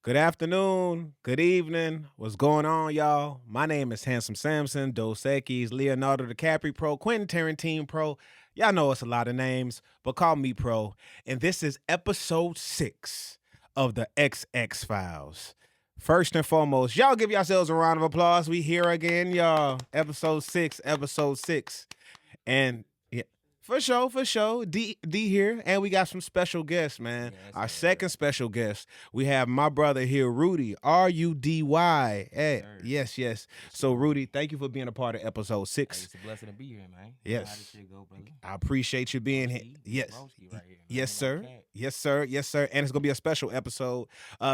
Good afternoon, good evening. What's going on, y'all? My name is Handsome Samson, Dos Equis, Leonardo DiCaprio Pro, Quentin Tarantino Pro. Y'all know it's a lot of names, but call me Pro. And this is episode 6 of the XX Files. First and foremost, y'all give yourselves a round of applause. We here again, y'all. Episode 6, episode 6. And yeah, for sure. D here, and we got some special guests, man. Yes, Our sir. second special guest, we have my brother here, Rudy, R.U.D.Y. Yes, Hey, sir. yes, yes. For So, sure. Rudy, thank you for being a part of episode Hey, 6. it's a blessing to be here, man. You know how this Yes, shit go, brother. I appreciate you being here. Broski, big Yes, broski right here, yes, man. No sir. cat. Yes, sir. Yes, sir. And it's gonna be a special episode.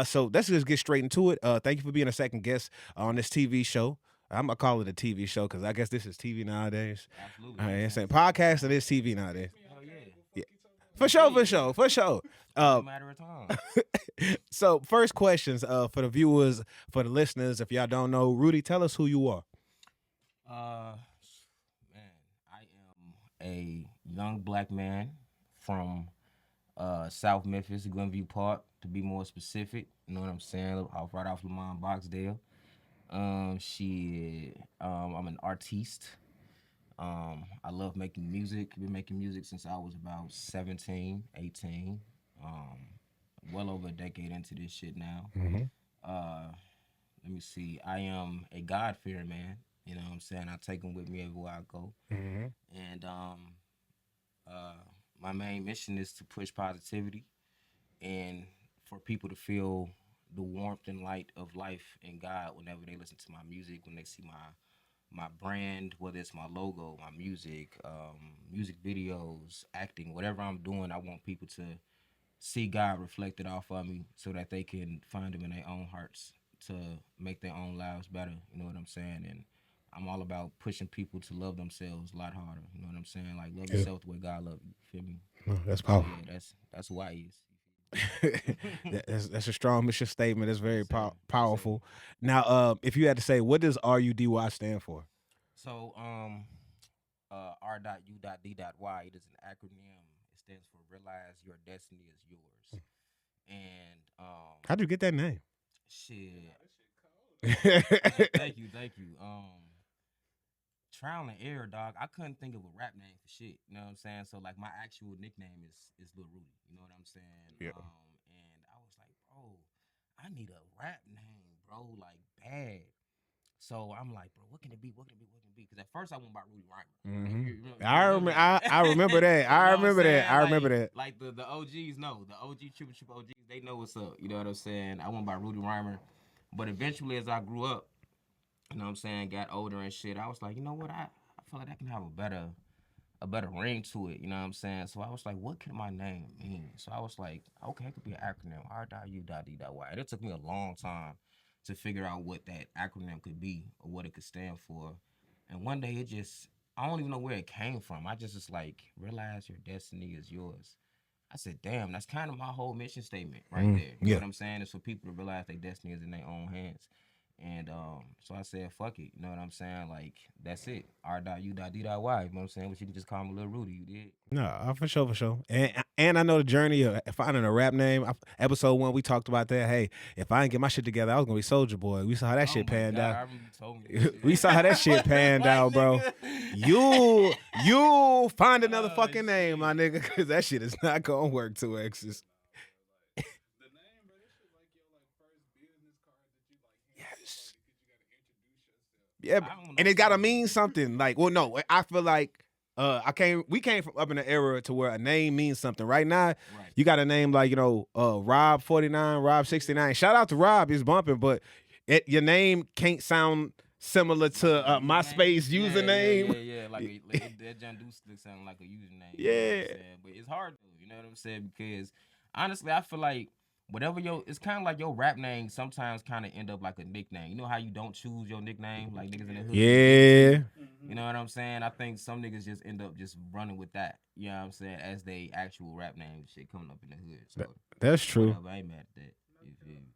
So let's just get straight into it. Thank you for being a second guest on this TV show. I'm gonna call it a TV show because I guess this is TV nowadays. Absolutely. All right, Makes it's saying sense. podcast and it's TV nowadays. Hell yeah. Yeah. For You sure, did, for yeah. sure, for sure. Only a matter of time. So first questions for the viewers, for the listeners. If y'all don't know, Rudy, tell us who you are. Uh, man, I am a young black man from South Memphis, Glenview Park, to be more specific. You know what I'm saying? Off right off Lamont Boxdale. I'm an artiste. I love making music. Been making music since I was about 17, 18. Well over a decade into this shit now. Mm-hmm. Uh, Let me see. I am a God fearing man. You know what I'm saying? I take him with me everywhere I go. Mm-hmm. And uh, my main mission is to push positivity and for people to feel the warmth and light of life in God whenever they listen to my music, when they see my brand, whether it's my logo, my music, music videos, acting, whatever I'm doing. I want people to see God reflected off of me so that they can find him in their own hearts to make their own lives better. You know what I'm saying? And I'm all about pushing people to love themselves a lot harder. You know what I'm saying? Like love Yeah. yourself the way God love you. Feel me? That's So powerful. yeah, that's who I is. That's a strong mission statement. That's very Yes, sir. Yes, sir. powerful. Now, if you had to say, what does RUDY stand for? So R.U.D.Y. It is an acronym. It stands for Realize Your Destiny is Yours. And How'd you get that name? shit. Yeah. Thank you, thank you. Trial and error, dog. I couldn't think of a rap name for shit. You know what I'm saying? So like my actual nickname is Lil Rudy. You know what I'm saying? And I was like, bro, I need a rap name, bro, like bad. So I'm like, bro, what can it be? What can it be? What can it be? Because at first I went by Rudy Rhymer. Hmm. You remember that? I remember that. You I know what I'm remember that. saying? I remember that. Like the OGs know. The OG triple OGs, they know what's up. You know what I'm saying? I went by Rudy Rhymer. But eventually as I grew up, you know what I'm saying, got older and shit, I was like, you know what, I feel like I can have a better ring to it, you know what I'm saying? So I was like, what could my name mean? So I was like, okay, it could be an acronym, R.U.D.Y. And it took me a long time to figure out what that acronym could be or what it could stand for. And one day I don't even know where it came from. I just was like, realize your destiny is yours. I said, damn, that's kind of my whole mission statement right there. You know Yeah. what I'm saying? It's for people to realize their destiny is in their own hands. And so I said, fuck it. You know what I'm saying? Like, that's it. R.U.D.Y. You know what I'm saying? But you can just call me Lil Rudy. You did? No, for sure, for sure. And I know the journey of finding a rap name. Episode 1, we talked about that. Hey, if I didn't get my shit together, I was gonna be Soldier Boy. We saw how that Oh shit my panned God. out. I remember you told me this shit. We saw how that shit panned Like, out, bro. nigga. You find another Oh, fucking name, my shit. nigga, because that shit is not gonna work. 2 X's. Yes. Yeah, I don't and know it gotta something. mean something. Like, well, no, I feel like we came from up in an era to where a name means something. Right now, Right. you got a name like, Rob 49, Rob 69. Shout out to Rob, he's bumping, but your name can't sound similar to MySpace username. Yeah. Like that John do still sound like a username. You know what Yeah. I'm saying? But it's hard though. You know what I'm saying? Because honestly, I feel like whatever it's kind of like your rap name sometimes kind of end up like a nickname. You know how you don't choose your nickname, like niggas in the hood. Yeah. You know what I'm saying? I think some niggas just end up just running with that. You know what I'm saying? As they actual rap name shit coming up in the hood. So That's true. whatever, I ain't mad at that. You feel me?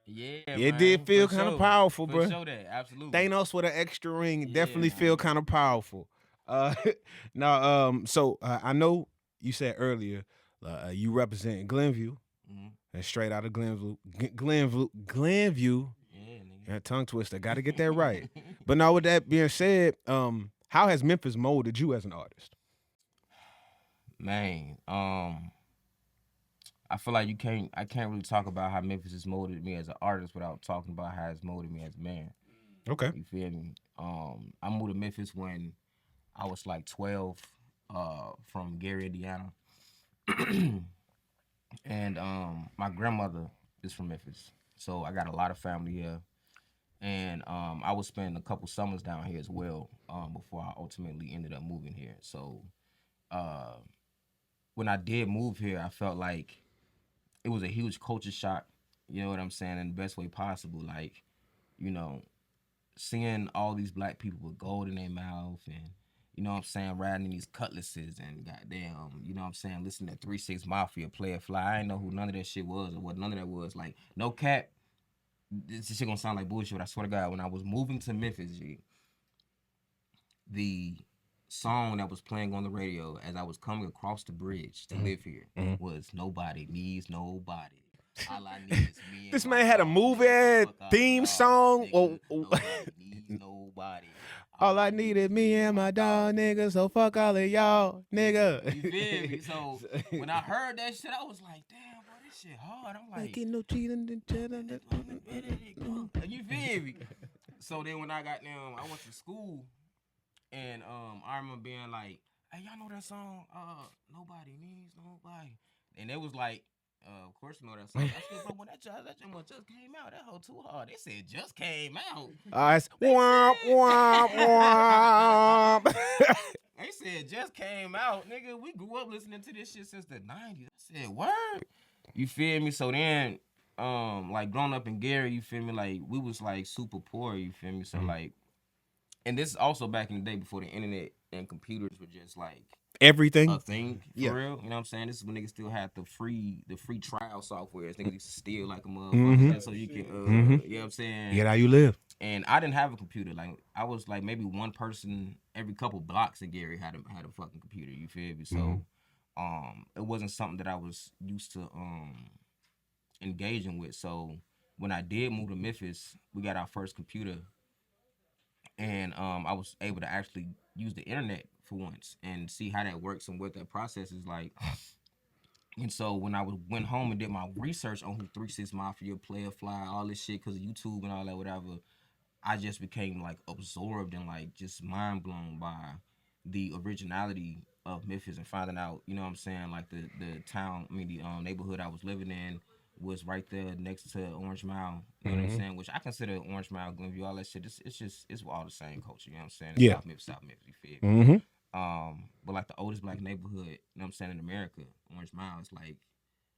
Yeah, It man. did feel For kind of sure. powerful, For bro. sure that. Absolutely. Thanos with an extra ring Yeah, definitely feel man. kind of powerful. Uh, now, so I know you said earlier you represent Glenview Mm-hmm. and straight out of Glenview. Yeah, nigga. Yeah, tongue twister. Got to get that right. But now, with that being said, how has Memphis molded you as an artist? Man, I feel like I can't really talk about how Memphis has molded me as an artist without talking about how it's molded me as a man. Okay. You feel me? I moved to Memphis when I was like 12, from Gary, Indiana. And my grandmother is from Memphis. So I got a lot of family here. And I was spending a couple summers down here as well, before I ultimately ended up moving here. So uh, when I did move here, I felt like it was a huge culture shock. You know what I'm saying? In the best way possible. Like, you know, seeing all these black people with gold in their mouth and, you know what I'm saying, riding in these cutlasses and goddamn, you know what I'm saying, listening to 3 6 Mafia, Play It Fly. I didn't know who none of that shit was or what none of that was. Like, no cap, this shit gonna sound like bullshit, but I swear to God, when I was moving to Memphis, G, the song that was playing on the radio as I was coming across the bridge to live here was "Nobody Needs Nobody." All I need is me. This and my man had a dog, movie nigga. Fuck all theme y'all, song. nigga. Nobody needs nobody. All I need is me and my dog, nigga. So fuck all of y'all, nigga. You feel me? So when I heard that shit, I was like, damn, bro, this shit hard. I'm like, Ain't no cheating. you feel me? So then when I got them, I went to school, and I remember being like, hey, y'all know that song, Nobody Needs Nobody. And it was like, of course you know that song. I said, bro, when that one just came out, that hoe too hard. They said just came out. It's womp womp womp. They said just came out. Nigga, we grew up listening to this shit since the 90s. I said, word? You feel me? So then, like growing up in Gary, you feel me? Like we was like super poor, you feel me? So like, and this is also back in the day before the internet and computers were just like Everything. a thing for Yeah. real. You know what I'm saying? This is when niggas still had the free trial software. Niggas used to steal like a motherfucker just so you can you know what I'm saying? Get how you live. And I didn't have a computer. Like I was like maybe one person every couple blocks in Gary had a fucking computer. You feel me? So it wasn't something that I was used to engaging with. So when I did move to Memphis, we got our first computer, and I was able to actually use the internet for once and see how that works and what that process is like. And so when I went home and did my research on who 3 6 Mafia, Player Fly, all this shit, because of YouTube and all that, whatever, I just became like absorbed and like just mind blown by the originality of Memphis and finding out, you know what I'm saying, like the town, I mean the neighborhood I was living in was right there next to Orange Mile, you know what I'm saying, which I consider Orange Mile, Glenview, all that shit. It's all the same culture, you know what I'm saying? Yeah. South Memphis, you feel me? Mm-hmm. But like the oldest black neighborhood, you know what I'm saying, in America, Orange Mile, it's like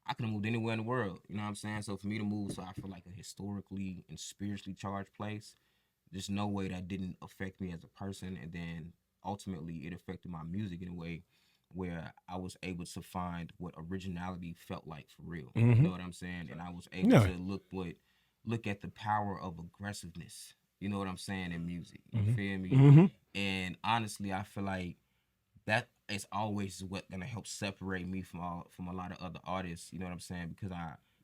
I could have moved anywhere in the world, you know what I'm saying? So for me to move, so I feel like a historically and spiritually charged place, there's no way that didn't affect me as a person, and then ultimately it affected my music in a way where I was able to find what originality felt like for real. You know what I'm saying? And I was able to look at the power of aggressiveness. You know what I'm saying, in music. You feel me? And honestly, I feel like that is always what gonna help separate me from a lot of other artists. You know what I'm saying? Because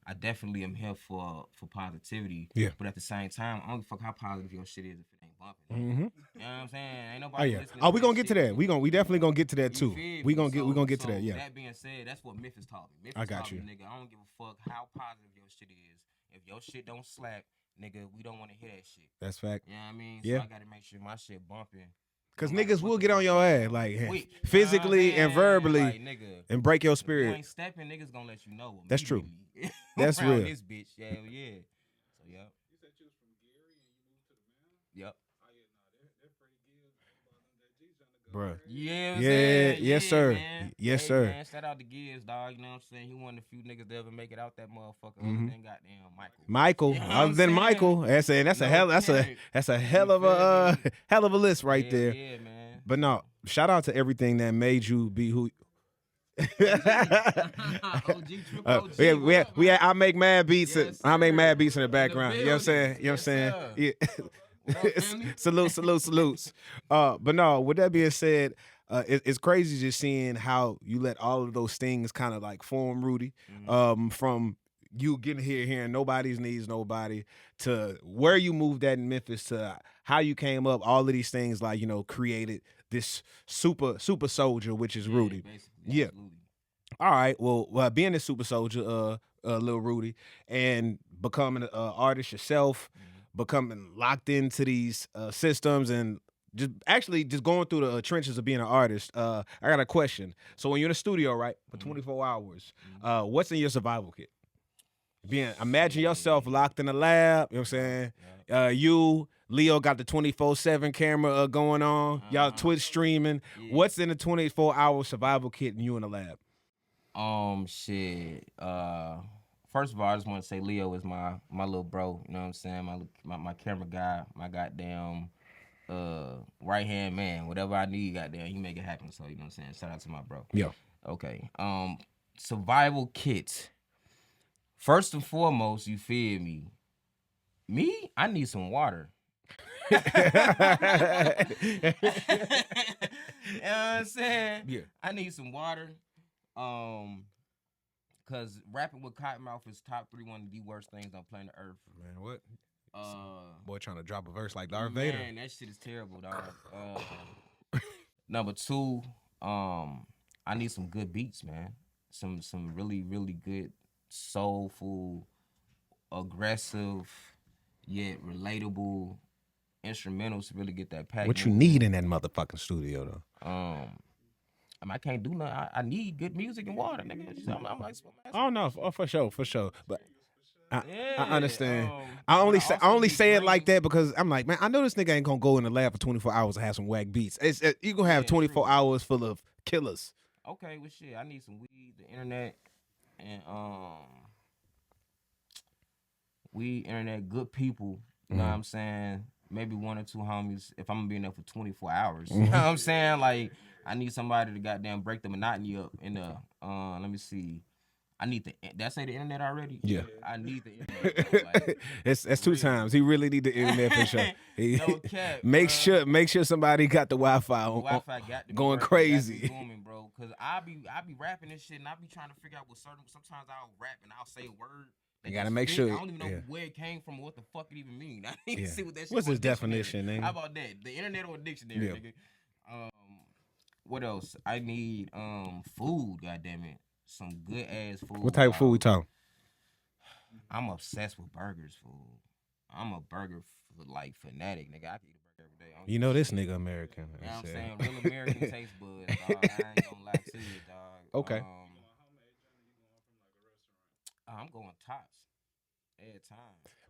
I definitely am here for positivity. Yeah. But at the same time, I don't give a fuck how positive your shit is if it ain't bumping. Mm-hmm. You know what I'm saying? Ain't Oh nobody yeah. listening. Oh, to we gonna that get to shit. that. We definitely gonna get to that You too. feel me? We gonna get to that. Yeah. That being said, that's what Memphis taught me. Memphis I got taught you. me, nigga, I don't give a fuck how positive your shit is. If your shit don't slap, nigga, we don't want to hear that shit. That's fact. You know what I mean? Yeah. So I gotta make sure my shit bumping. Cause No matter niggas what will the get on fuck your is ass, on. like Quick. physically and verbally, Like, nigga, and break your if you spirit. ain't stepping, niggas gonna let you know. That's true. immediately. That's Around real. this bitch, yeah. So yeah. You said you was from Gary and you moved to the mountain? Yep. Oh yeah, no, they're Freddie Gibbs, that G trying to go. Bruh. Yeah, Yeah, yes, sir. Man. Yes, Hey, sir. Man, shout out to Gibbs, dog. You know what I'm saying? He one of the few niggas that ever make it out that motherfucker. Other than goddamn Michael. Michael, You know what other I'm than saying? Michael, that's a No hell cap. that's a hell You of a feel me? hell of a list right Hell there. Yeah, man. But no, shout out to everything that made you be who. OG, triple OG. We had I make mad beats. Yes, I make sir. mad beats in the In the background. You know what I'm saying? building. You know what I'm Yes, saying? sir. Yeah. What up, family? Salutes. But no, with that being said, it's crazy just seeing how you let all of those things kind of like form Rudy. From you getting here, hearing nobody's needs nobody, to where you moved at in Memphis, to how you came up, all of these things like, created this super soldier, which is Rudy. Basically, Yeah. absolutely. All right. Well, being a super soldier, little Rudy, and becoming an artist yourself, becoming locked into these systems, and just going through the trenches of being an artist. I got a question. So when you're in the studio, right, for 24 hours, what's in your survival kit? Imagine yourself locked in the lab. You know what I'm saying? You, Leo, got the 24/7 camera going on. Y'all Twitch streaming. Yeah. What's in the 24-hour survival kit and you in the lab? Shit. First of all, I just want to say Leo is my little bro. You know what I'm saying? My camera guy, my goddamn right hand man. Whatever I need, goddamn, he make it happen. So you know what I'm saying? Shout out to my bro. Yeah. Okay. Survival kit. First and foremost, you feel me? Me, I need some water. You know what I'm saying? Yeah. I need some water. Cause rapping with Cottonmouth is top 3 one of the worst things on planet Earth. Man, what? Boy, trying to drop a verse like Man, Darth Vader. that shit is terrible, dog. Number 2, I need some good beats, man. Some really, really good, soulful, aggressive, yet relatable instrumentals to really get that pack. What you need in that motherfucking studio, though? I can't do nothing. I need good music and water, nigga. I'm like, Oh no, for sure. But I yeah, understand. but I only also say need it like dreams. that because I'm like, man, I know this nigga ain't gonna go in the lab for 24 hours and have some whack beats. You gonna have Yeah, 24 true. hours full of killers. Okay, well, shit. I need some weed, the internet, and weed, internet, good people. You know what I'm saying? Maybe 1 or 2 homies. If I'm gonna be in there for 24 hours, you know what I'm saying? Like, I need somebody to goddamn break the monotony up. In the let me see. I need the. Did I say the internet already? Yeah. I need the internet. Bro. Like, That's 2 real. times. He really need the internet for sure. No cap, make bruh. sure somebody got the Wi-Fi on, Wi-Fi got to be going working, crazy. got to be booming, bro. Cause I be rapping this shit and I be trying to figure out what certain. Sometimes I'll rap and I'll say a word. You gotta just make fit. sure. I don't even know Yeah. where it came from or what the fuck it even mean. I need Yeah. to see what that shit. What's on his dictionary. definition, nigga? How about that? The internet or a dictionary, Yeah. nigga. What else? I need food. Goddamn it, some good ass food. What type of food we talking? I'm obsessed with burgers, fool. I'm a burger fanatic, nigga. I can eat a burger every day. I don't You give know a this shit. nigga American. You know what I'm saying? Real American taste buds, dog. I ain't gonna lie to you, dog. Okay. How many journey you going from like a restaurant? I'm going Tops every time.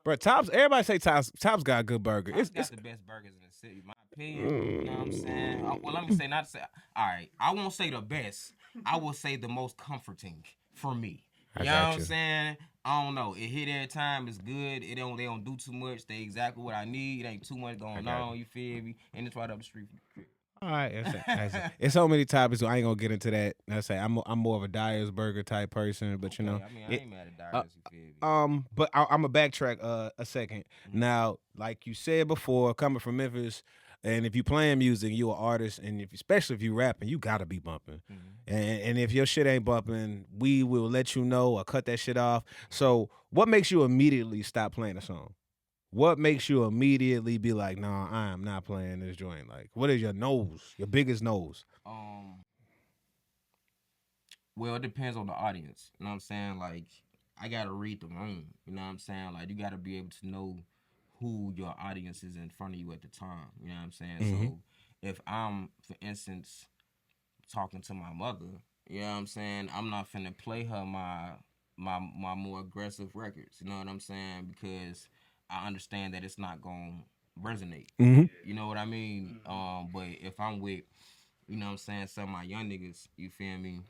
Bro, Tops. Everybody say Tops got a good burger. Tops It's got the best burgers in the city, my opinion. You know what I'm saying? Well, let me say not to say. All right, I won't say the best. I will say the most comforting for me. I You know got what I'm you. saying? I don't know. It hit every time. It's good. They don't do too much. They exactly what I need. It ain't too much going got on. You feel me? And it's right up the street from the crib. all right. It's so many topics, so I ain't gonna get into that. I say I'm more of a Dyer's burger type person, but you know. I mean, I ain't mad at Darius. You feel me? But I'm gonna backtrack a second. Now, like you said before, coming from Memphis, and if you playing music, you an artist, and especially if you rapping, you gotta be bumping. And if your shit ain't bumping, we will let you know or cut that shit off. So, what makes you immediately stop playing a song? What makes you immediately be like, nah, I am not playing this joint? Like, what is your biggest nose? Well, it depends on the audience. You know what I'm saying? Like, I gotta read the room. You know what I'm saying? Like, you gotta be able to know who your audience is in front of you at the time. You know what I'm saying? So, if I'm, for instance, talking to my mother, you know what I'm saying? I'm not finna play her my more aggressive records. You know what I'm saying? Because I understand that it's not gonna resonate. You know what I mean? But if I'm with, you know what I'm saying, some of my young niggas, you feel me?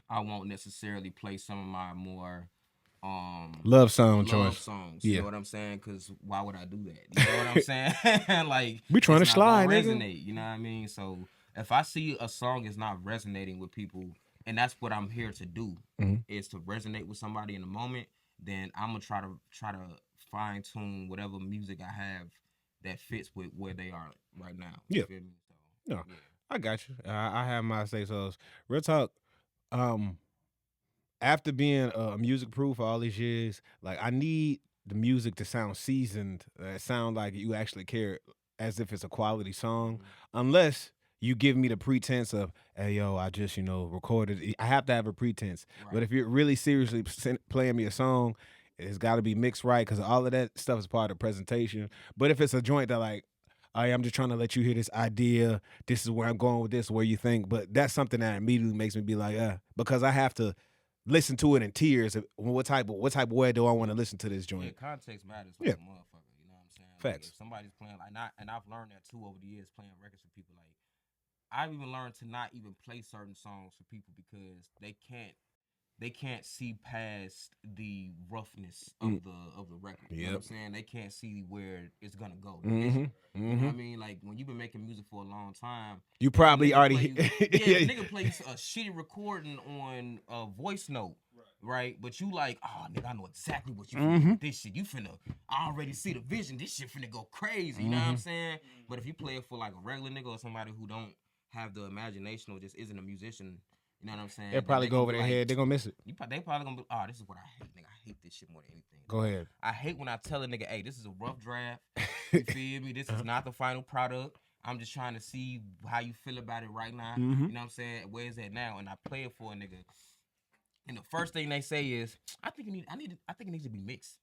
I won't necessarily play some of my more Love song love choice. songs. Yeah. You know what I'm saying? Because why would I do that? You know what I'm saying? Like, We tryna it's not slide, gonna nigga. resonate. You know what I mean? So if I see a song is not resonating with people, and that's what I'm here to do, is to resonate with somebody in the moment, then I'm gonna try to fine tune whatever music I have that fits with where they are right now. Yeah. You feel me? So, No, yeah. I got you. I have my say so. Real talk. Um, after being music proof for all these years, like I need the music to sound seasoned, sound like you actually care, as if it's a quality song. Unless you give me the pretense of, hey yo, I just recorded. I have to have a pretense. But Right. if you're really seriously playing me a song, it's got to be mixed right because all of that stuff is part of the presentation. But if it's a joint that like, I'm just trying to let you hear this idea. This is where I'm going with this. Where you think, but that's something that immediately makes me be like, because I have to listen to it in tears. What type of way do I want to listen to this Yeah, joint? context matters like Yeah. a motherfucker. You know what I'm saying? Like, Facts. if somebody's playing like not, and I've learned that too over the years playing records for people. Like I've even learned to not even play certain songs for people because they can't see past the roughness of the record. You know what I'm saying? They can't see where it's gonna go. The vision. You know what I mean? Like when you've been making music for a long time, You if a probably nigga already plays- yeah, if a nigga plays a shitty recording on a voice note, right? But you like, oh nigga, I know exactly what you finna do with this shit. You finna, I already see the vision. This shit finna go crazy. You know what I'm saying? But if you play it for like a regular nigga or somebody who don't have the imagination or just isn't a musician, you know what I'm saying? They'll probably go over their head. They're gonna miss it. They probably gonna be, oh, this is what I hate, nigga. I hate this shit more than anything. Go ahead. I hate when I tell a nigga, hey, this is a rough draft. You feel me? This is not the final product. I'm just trying to see how you feel about it right now. You know what I'm saying? Where is that now? And I play it for a nigga. And the first thing they say is, I think it needs to be mixed.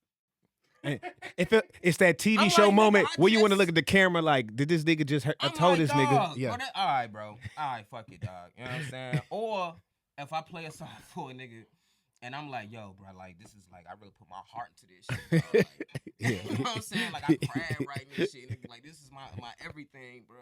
And it's that TV I'm show like, nigga, moment I where you want to just- look at the camera like, did this nigga just I I'm told like, this dog, nigga, yeah. All right, bro. All right, fuck it, dog. You know what I'm saying? Or if I play a song for a nigga and I'm like, yo, bro, like this is like I really put my heart into this shit, bro. Like, you know what I'm saying? Like I cried writing this shit. Nigga, like this is my everything, bro.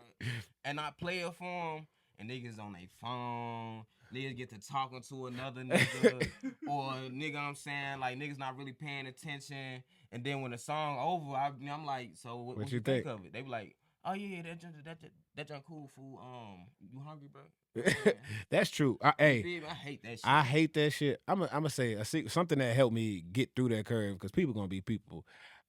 And I play it for him, and niggas on their phone. Niggas get to talking to another nigga, or nigga, I'm saying like niggas not really paying attention. And then when the song over, I'm like, so what you think of it? They be like, oh yeah, that junk cool, fool. You hungry, bro? That's true. I Hey, hate that shit. I hate that shit. I'm gonna say something that helped me get through that curve because people gonna be people.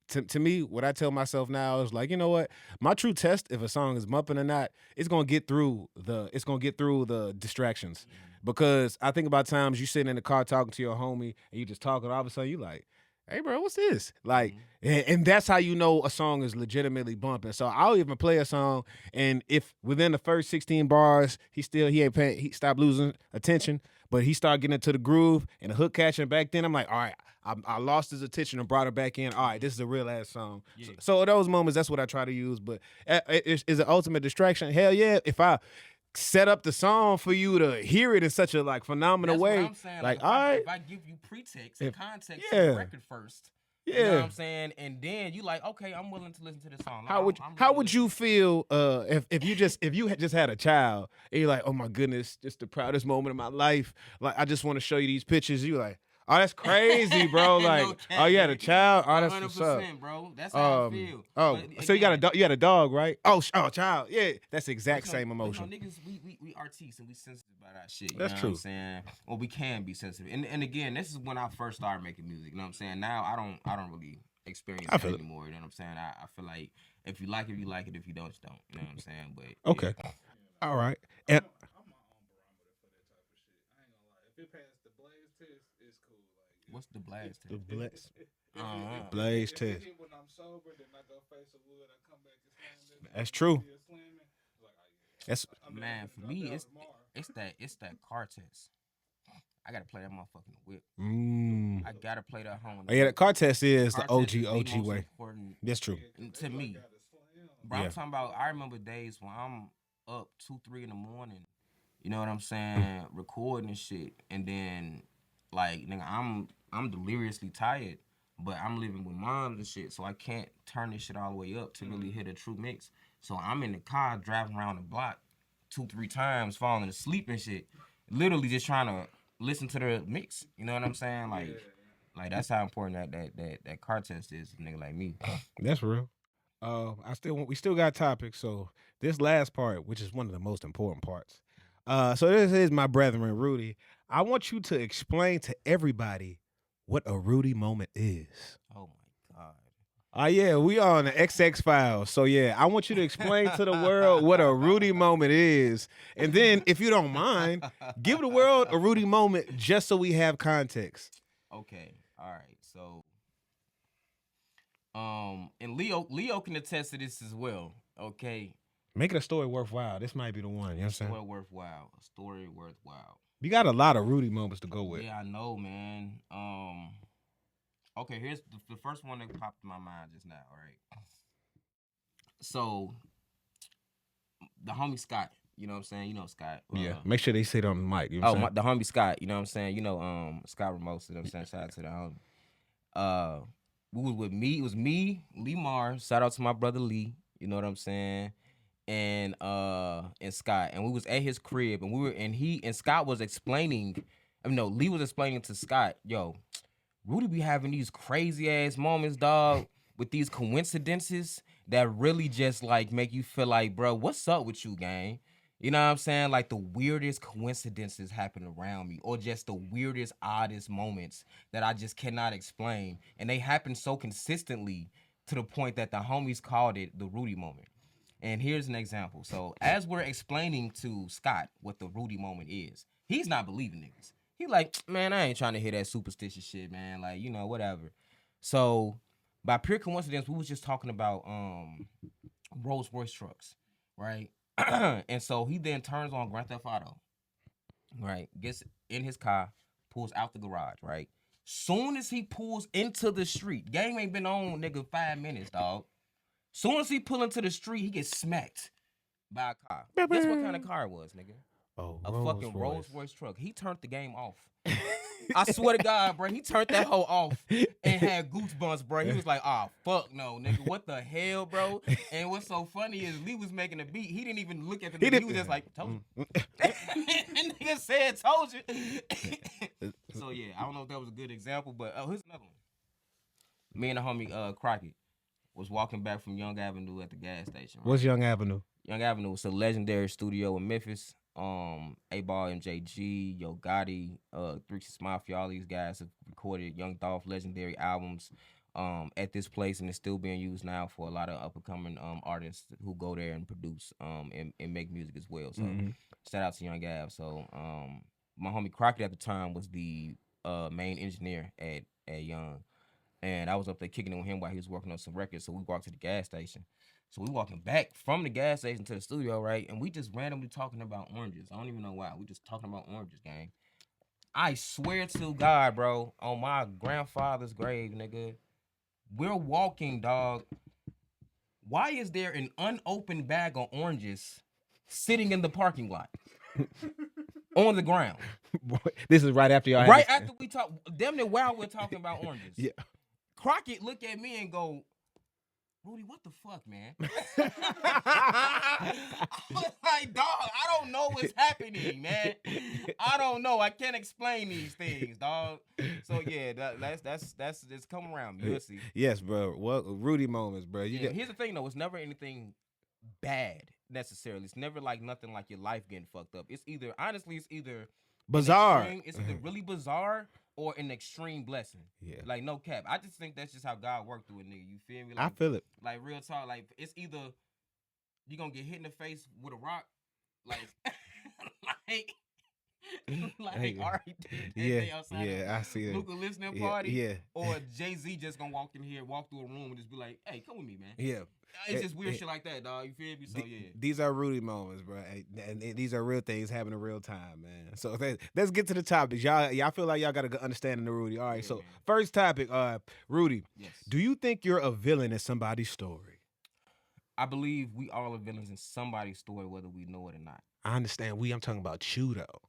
To me, what I tell myself now is like, you know what? My true test if a song is bumping or not, it's gonna get through the distractions. Because I think about times you sitting in the car talking to your homie and you just talking, all of a sudden you like, hey bro, what's this? Like, and that's how you know a song is legitimately bumping. So I'll even play a song, and if within the first 16 bars he ain't paying, he stopped losing attention, but he started getting into the groove and the hook catching back then, I'm like, all right, I lost his attention and brought it back in. All right, this is a real ass song. Yeah. So at those moments, that's what I try to use. But is an ultimate distraction? Hell yeah! If I set up the song for you to hear it in such a like phenomenal That's way, what I'm saying. like if all right, if I give you pretext and context yeah. to the record first, yeah. you know what I'm saying, and then you like, okay, I'm willing to listen to this song. How would you feel if you just had a child and you're like, oh my goodness, just the proudest moment of my life, like I just want to show you these pictures. You like, oh that's crazy, bro. Like, No oh you had a child, oh that's 100%, what's up, bro. That's how I feel. Oh, But so you again, had a dog, right? Oh, child, yeah, that's the exact same emotion. Niggas, we artists and we sensitive about that shit. You That's know true. What I'm saying? Well, we can be sensitive. And again, this is when I first started making music. You know what I'm saying? Now I don't really experience that anymore. You know what I'm saying? I feel like if you like it, you like it. If you don't, you don't. You know what I'm saying? But Okay, all right. And I'm my own barometer for that type of shit. I ain't gonna lie. If it passed the blaze test, it's cool. Like what's the blast? the bless. Blaze Blaze test. test. When I'm sober, then I go face the wood. I come back and slam this. That's true. Slamming. Like, oh, yeah. That's Man, for me, it's that car test. I gotta play that motherfucking whip. I gotta play that home. Oh, yeah, the car test is the Car test is OG most way. important That's true. to me. Bro, I'm talking about. I remember days when I'm up 2-3 in the morning. You know what I'm saying? Recording and shit, and then like nigga, I'm deliriously tired, but I'm living with moms and shit, so I can't turn this shit all the way up to really hit a true mix. So I'm in the car driving around the block 2-3 times, falling asleep and shit, literally just trying to listen to the mix. You know what I'm saying? Like that's how important that car test is, nigga like me. That's real. We still got topics. So this last part, which is one of the most important parts. So this is my brethren, Rudy. I want you to explain to everybody what a Rudy moment is. Oh my god. Yeah, we on the XX Files. So yeah, I want you to explain to the world what a Rudy moment is, and then, if you don't mind, give the world a Rudy moment just so we have context. Okay, all right. So, and Leo can attest to this as well. Okay, Make it a story worthwhile. This might be the one. You know what I'm saying? story worthwhile. A story worthwhile. You got a lot of Rudy moments to go with. Yeah, I know, man. Okay, here's the first one that popped in my mind just now. All right. So the homie Scott, you know what I'm saying? You know Scott. Yeah, make sure they sit on the mic. You know what I'm saying? The homie Scott, you know what I'm saying? You know, Scott Remote, you know what I'm saying? Shout out to the homie. We was with me, it was me, Lee Mars, shout out to my brother Lee, you know what I'm saying? And Scott. And we was at his crib and Scott was explaining, no, Lee was explaining to Scott, yo, Rudy be having these crazy ass moments, dog, with these coincidences that really just like make you feel like, bro, what's up with you, gang? You know what I'm saying? Like the weirdest coincidences happen around me, or just the weirdest, oddest moments that I just cannot explain. And they happen so consistently to the point that the homies called it the Rudy moment. And here's an example. So as we're explaining to Scott what the Rudy moment is, he's not believing niggas. He like, man, I ain't trying to hear that superstitious shit, man. Like, you know, whatever. So by pure coincidence, we was just talking about Rolls Royce trucks, right? And so he then turns on Grand Theft Auto, right? Gets in his car, pulls out the garage, right? Soon as he pulls into the street, game ain't been on, nigga, 5 minutes, dog. Soon as he pull into the street, he gets smacked by a car. Guess what kind of car it was, nigga? A fucking Rolls Royce truck. He turned the game off. I swear to God, bro, he turned that hoe off and had goosebumps, bro. He was like, "Oh fuck no, nigga, what the hell, bro?" And what's so funny is Lee was making a beat. He didn't even look at the nigga. He was just like, "Told you." And nigga said, "Told you." So yeah, I don't know if that was a good example, but here's another one. Me and the homie Crockett was walking back from Young Avenue at the gas station. Right? What's Young Avenue? Young Avenue was a legendary studio in Memphis. A-Ball, MJG, Yo Gotti, 3 6 Mafia, all these guys have recorded Young Dolph legendary albums at this place, and it's still being used now for a lot of up-and-coming artists who go there and produce and make music as well. So shout out to Young Av. So my homie Crockett at the time was the main engineer at Young, and I was up there kicking it with him while he was working on some records. So we walked to the gas station. So we walking back from the gas station to the studio, right? And we just randomly talking about oranges. I don't even know why. We just talking about oranges, gang. I swear to God, bro, on my grandfather's grave, nigga, we're walking, dog. Why is there an unopened bag of oranges sitting in the parking lot on the ground? This is right after y'all. Right after we talk, damn near while we're talking about oranges. Yeah. Crockett look at me and go, Rudy, what the fuck, man? I was like, dog, I don't know what's happening, man. I don't know. I can't explain these things, dog. So yeah, that's it's come around me. You'll see. Yes, bro. What Rudy moments, bro? Here's the thing, though. It's never anything bad necessarily. It's never like nothing like your life getting fucked up. It's either bizarre. It's either really bizarre or an extreme blessing. Yeah. Like, no cap. I just think that's just how God worked through a nigga. You feel me? I feel it. Like, real talk. Like, it's either you gonna get hit in the face with a rock, like, like R.U.D. Yeah, I see it. Luca listening party. Yeah. Or Jay-Z just gonna walk through a room and just be like, hey, come with me, man. Yeah. It's just weird shit like that, dog. You feel me? So, yeah. These are Rudy moments, bro. And these are real things happening in real time, man. So let's get to the topics. Y'all feel like y'all got a good understanding of Rudy. All right, so man. First topic, Rudy. Yes. Do you think you're a villain in somebody's story? I believe we all are villains in somebody's story, whether we know it or not. I understand. I'm talking about you, though.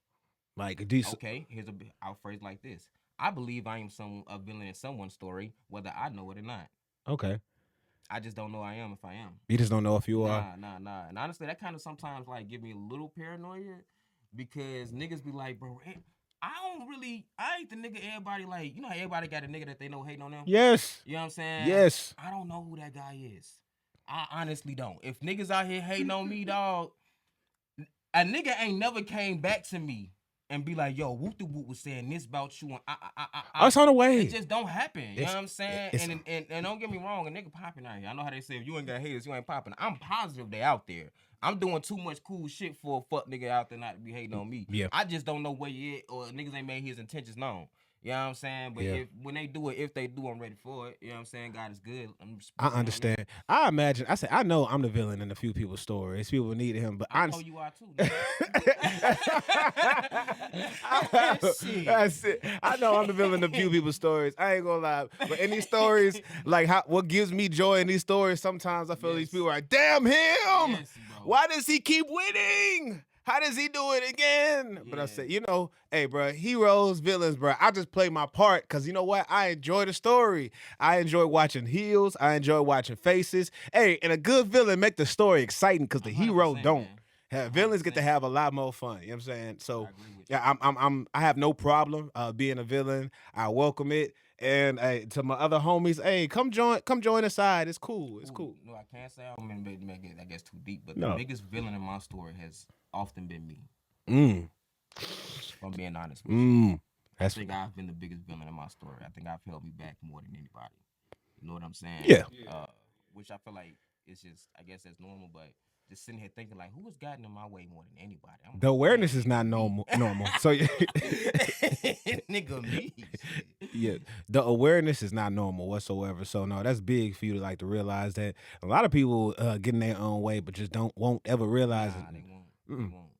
Like, okay, I'll phrase like this. I believe I am a villain in someone's story, whether I know it or not. Okay. I just don't know I am if I am. You just don't know if you are? Nah. And honestly, that kind of sometimes like give me a little paranoia because niggas be like, bro, I ain't the nigga everybody like, you know how everybody got a nigga that they know hating on them? Yes. You know what I'm saying? Yes. I don't know who that guy is. I honestly don't. If niggas out here hating on me, dog, a nigga ain't never came back to me and be like, yo, Whoop the Whoop was saying this about you, and Oh, it's on the way. It just don't happen. You know what I'm saying? it's- And don't get me wrong, a nigga popping out here. I know how they say if you ain't got haters, you ain't popping. I'm positive they out there. I'm doing too much cool shit for a fuck nigga out there not to be hating on me. Yeah. I just don't know where he at, or niggas ain't made his intentions known. You know what I'm saying? But Yeah. when they do it, if they do, I'm ready for it. You know what I'm saying? God is good. I understand. I imagine. I know I'm the villain in a few people's stories. People need him, but I know you are too. That's it. I know I'm the villain in a few people's stories. I ain't gonna lie. But in these stories, like what gives me joy in these stories, sometimes I feel these people are like, damn him. Yes, bro. Why does he keep winning? How does he do it again? But I said, hey, bro, heroes, villains, bro. I just play my part because you know what? I enjoy the story. I enjoy watching heels. I enjoy watching faces. Hey, and a good villain make the story exciting because the hero don't. Villains get to have a lot more fun. You know what I'm saying? So yeah, I have no problem being a villain. I welcome it. And to my other homies, hey, come join the side. It's cool. It's cool. No, I can't say I'm gonna make it, I guess, too deep. But the biggest villain in my story has often been me. If I'm being honest with you. I think I've been the biggest villain in my story. I think I've held me back more than anybody. You know what I'm saying? Yeah. Which I feel like it's just, I guess that's normal, but just sitting here thinking like, who has gotten in my way more than anybody? The awareness is not normal. So nigga, me. Yeah, the awareness is not normal whatsoever. So no, that's big for you to like to realize that a lot of people get in their own way, but just won't ever realize it. They won't.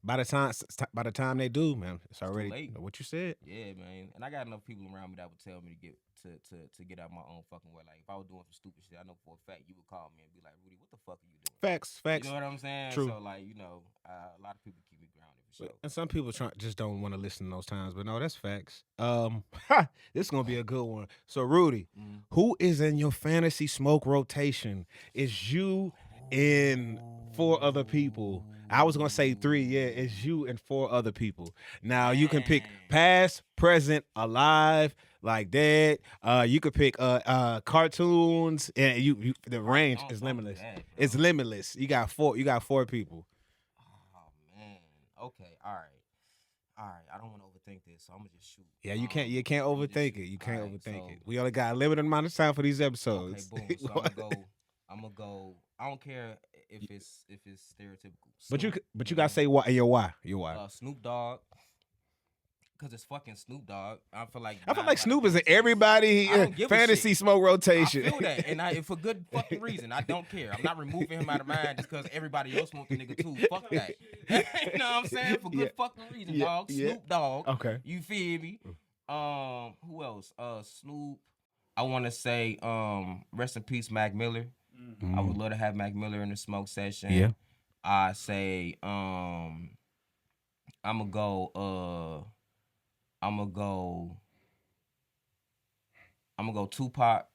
By the time they do, man, it's already too late. What you said. Yeah, man. And I got enough people around me that would tell me to get out my own fucking way. Like if I was doing some stupid shit, I know for a fact you would call me and be like, Rudy, what the fuck are you doing? Facts. You know what I'm saying? True. So like, a lot of people keep me grounded for sure. And some people just don't want to listen those times, but no, that's facts. This is gonna be a good one. So Rudy, who is in your fantasy smoke rotation? Is you and 4 other people? I was gonna say 3. Yeah, it's you and 4 other people. Now you can pick past, present, alive, like dead. You could pick cartoons, and you the range is limitless. It's limitless. You got 4 people. Oh man. Okay. All right. I don't want to overthink this, so I'm gonna just shoot. Yeah, you can't overthink it. You can't overthink it. We only got a limited amount of time for these episodes. Okay, boom. So I'm gonna go. I don't care if it's stereotypical. But you gotta say why. Your why. Snoop Dogg. Cause it's fucking Snoop Dogg. I feel like Snoop is in everybody fantasy smoke rotation. I feel that, and for good fucking reason. I don't care. I'm not removing him out of mind just cause everybody else wants the nigga too. Fuck that. You know what I'm saying? For good fucking reason, dog. Snoop Dogg. Okay. You feel me? Who else? Snoop. I want to say rest in peace, Mac Miller. I would love to have Mac Miller in the smoke session. Yeah. I say I'm gonna go Tupac,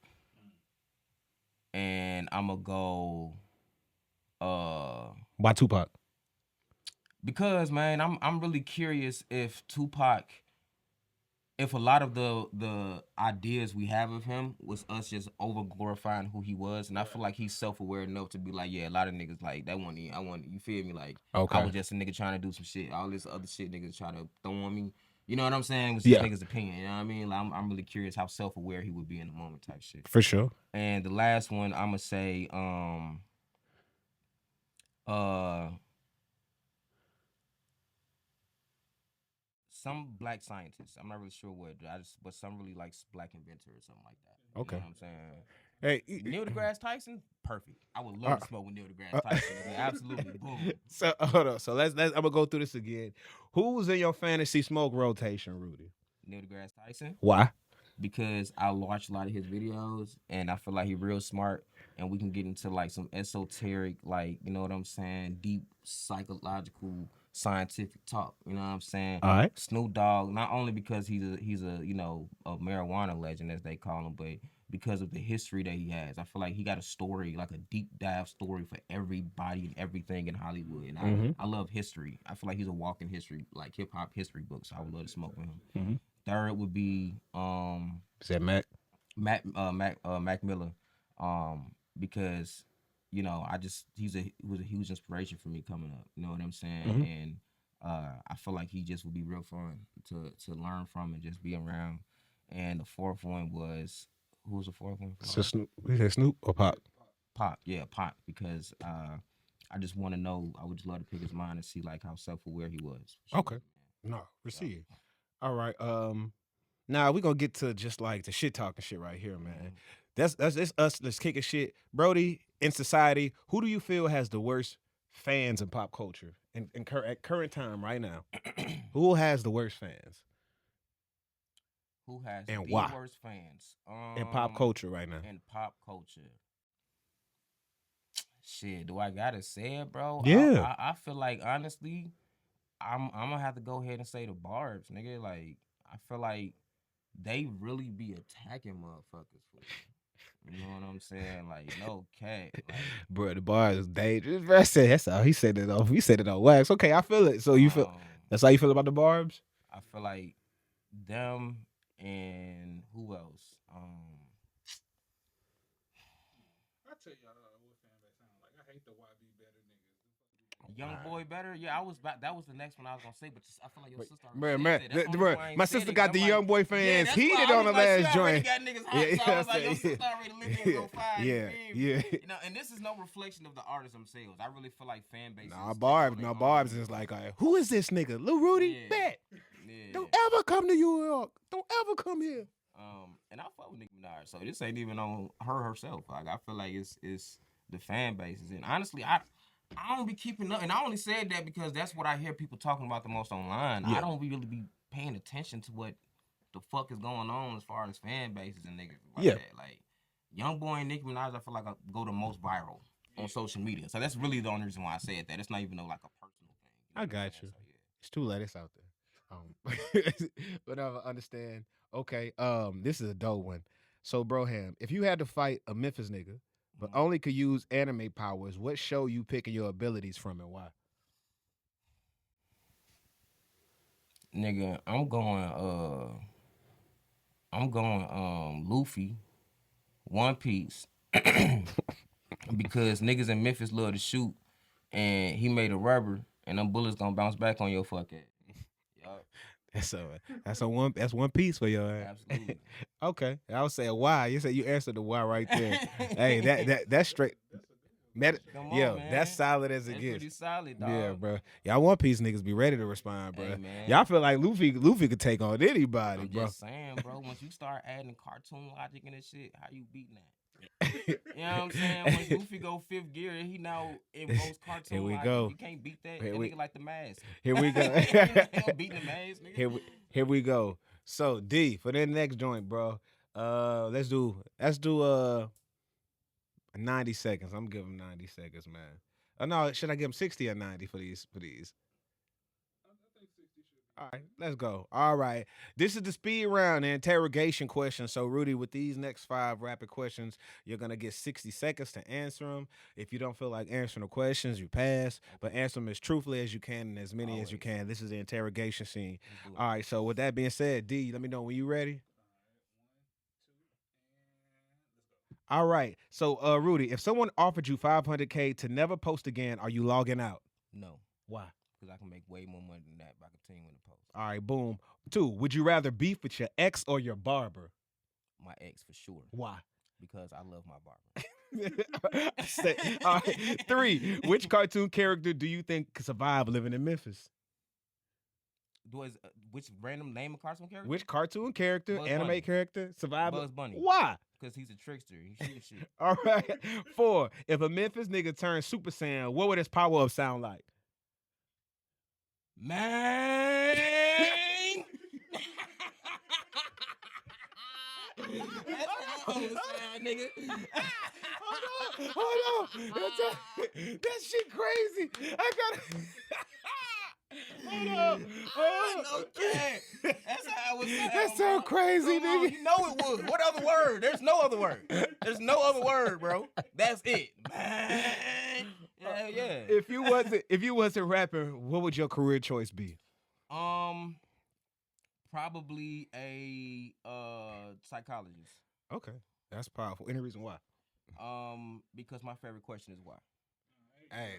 and I'm gonna go Why Tupac? Because man, I'm really curious if a lot of the ideas we have of him was us just over glorifying who he was, and I feel like he's self-aware enough to be like, yeah, a lot of niggas like that one. You feel me? Like, okay. I was just a nigga trying to do some shit. All this other shit niggas try to throw on me. You know what I'm saying? It was just niggas' opinion. You know what I mean? Like, I'm really curious how self-aware he would be in the moment type shit. For sure. And the last one, I'm gonna say some black scientist. I'm not really sure what. But some really like black inventor or something like that. Okay. You know what I'm saying? Hey, Neil deGrasse Tyson, perfect. I would love to smoke with Neil deGrasse Tyson. Absolutely, boom. So hold on. So let's I'm gonna go through this again. Who's in your fantasy smoke rotation, Rudy? Neil deGrasse Tyson. Why? Because I watch a lot of his videos, and I feel like he's real smart, and we can get into like some esoteric, like, you know what I'm saying, deep psychological, scientific talk. You know what I'm saying? All right. Snoop Dogg, not only because he's a a marijuana legend as they call him, but because of the history that he has. I feel like he got a story, like a deep dive story for everybody and everything in Hollywood. And I love history. I feel like he's a walking history, like hip hop history book. So I would love to smoke with him. Third would be is that Mac? Mac Miller, because he was a huge inspiration for me coming up. You know what I'm saying? And I feel like he just would be real fun to learn from and just be around. and the fourth one was who was the fourth one for? So Snoop, we said Snoop or Pop? Pop, yeah, Pop, because I just want to know. I would just love to pick his mind and see like how self aware he was. For sure. Okay. No, So, receive. All right. Now we gonna get to just like the shit talking shit right here, man. That's it's us. Let's kick a shit, Brody. In society, who do you feel has the worst fans in pop culture at current time right now? Who has the worst fans who has and the why worst fans? in pop culture right now? In pop culture. Shit, do I gotta say it, bro? Yeah. I feel like honestly, I'm gonna have to go ahead and say the Barbs, nigga. Like I feel like they really be attacking motherfuckers for it. You know what I'm saying? Like no cat. Like Bro, the bar is dangerous. Bro, I said that's all he said it off. He said it on wax. Okay, I feel it. So you feel um, that's how you feel about the Barbs? I feel like them and who else? I tell y'all what fan base sound like. I hate the YB better niggas. Young boy better. Yeah, I was about. That was the next one I was gonna say, but I feel like your sister already Bro, said man, that. That's the only bro, reason why I ain't my said sister it, got 'cause the I'm young like, boy yeah, fans that's why heated I on was the like, last she already joint. got niggas hot. So I was like, your sister already lit me on fire. Yeah, You feel me? yeah. You know, and this is no reflection of the artists themselves. I really feel like fan bases. Nah, take Barbs. on No, their Barbs own, is like, who is this nigga? Lil Rudy? Yeah. Bet. Yeah. Don't ever come to New York. Don't ever come here. And I fuck with Nicki Minaj, so this ain't even on her herself. Like I feel like it's the fan bases, and honestly, I don't be keeping up, and I only said that because that's what I hear people talking about the most online. Yeah. I don't really be paying attention to what the fuck is going on as far as fan bases and niggas like Yeah. that. Like Young Boy and Nicki Minaj, I feel like I go the most viral on social media, so that's really the only reason why I said that. It's not even like a personal thing. You know I what I'm got saying? you. So, yeah. It's too late. It's out there. But I understand. Okay. This is a dope one. So, Broham, if you had to fight a Memphis nigga, but only could use anime powers, what show you picking your abilities from and why? Nigga, I'm going Luffy, One Piece. Because niggas in Memphis love to shoot and he made a rubber and them bullets gonna bounce back on your fuck ass. Yup. That's one piece for your ass. Absolutely. Okay. I was saying why. You said you answered the why right there. Hey, that's straight. Come on, Yo, man. that's solid as it That's gets. pretty solid, dog. Yeah, bro. Y'all One Piece niggas be ready to respond, bro. Hey, man. Y'all feel like Luffy could take on anybody, I'm bro. just saying, bro, once you start adding cartoon logic in this shit, how you beating that? You know what I'm saying? When Luffy go fifth gear, he now invokes cartoon Here we logic. go. You can't beat that. Here That we- nigga like the mask. Here we go. Ain't beating the mask, nigga. Here we go. So D for the next joint, bro. Let's do 90 seconds. I'm giving him 90 seconds, man. No, should I give him 60 or 90 for these? I think 60 should be. All right, let's go. All right. This is the speed round, the interrogation question. So, Rudy, with these next 5 rapid questions, you're going to get 60 seconds to answer them. If you don't feel like answering the questions, you pass, but answer them as truthfully as you can and as many as you Always. can. This is the interrogation scene. Let's do it. All right, so with that being said, D, let me know when you're ready. All right. So, Rudy, if someone offered you $500K to never post again, are you logging out? No, Why? because I can make way more money than that by continuing to post. All right, boom. 2, would you rather beef with your ex or your barber? My ex for sure. Why? Because I love my barber. All right. 3, which cartoon character do you think could survive living in Memphis? Which random name a cartoon character? Which cartoon character, Bugs anime Bunny. character, survive? Bugs Bunny. Why? Because he's a trickster. He shoots shit. All right. 4, if a Memphis nigga turned Super Saiyan, what would his power up sound like? Man! That's what I'm saying, nigga. Hold on. That shit crazy. I gotta. Hold on. No cap. That's how I was saying. That's so crazy, Come on, nigga. you know it would. What other word? There's no other word. There's no other word, bro. That's it. Man. Yeah. If you wasn't rapping, what would your career choice be? Probably a psychologist. Okay, that's powerful. Any reason why? Because my favorite question is why. Hey,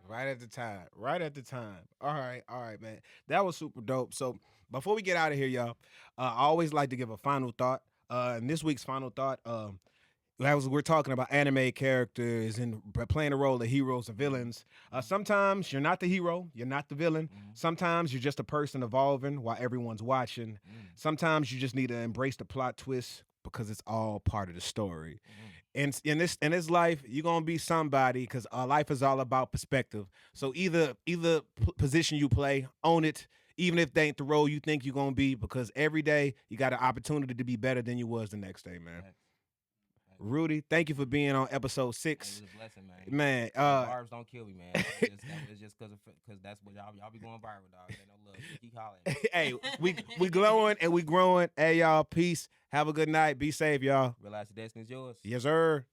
Right at the time. Right at the time. All right, man. That was super dope. So before we get out of here, y'all, I always like to give a final thought. And this week's final thought, we're talking about anime characters and playing the role of heroes and villains. Sometimes you're not the hero, you're not the villain. Sometimes you're just a person evolving while everyone's watching. Sometimes you just need to embrace the plot twist because it's all part of the story. And in this life, you're gonna be somebody because life is all about perspective. So either position you play, own it, even if they ain't the role you think you're gonna be, because every day you got an opportunity to be better than you was the next day, man. Rudy, thank you for being on episode 6. It was a blessing, man. Man, Barbs don't kill me, man. It's just because that's what y'all be going viral, dog. Ain't no love. Keep hollering. hey, we glowing and we growing. Hey, y'all, peace. Have a good night. Be safe, y'all. Realize the destiny's yours. Yes, sir.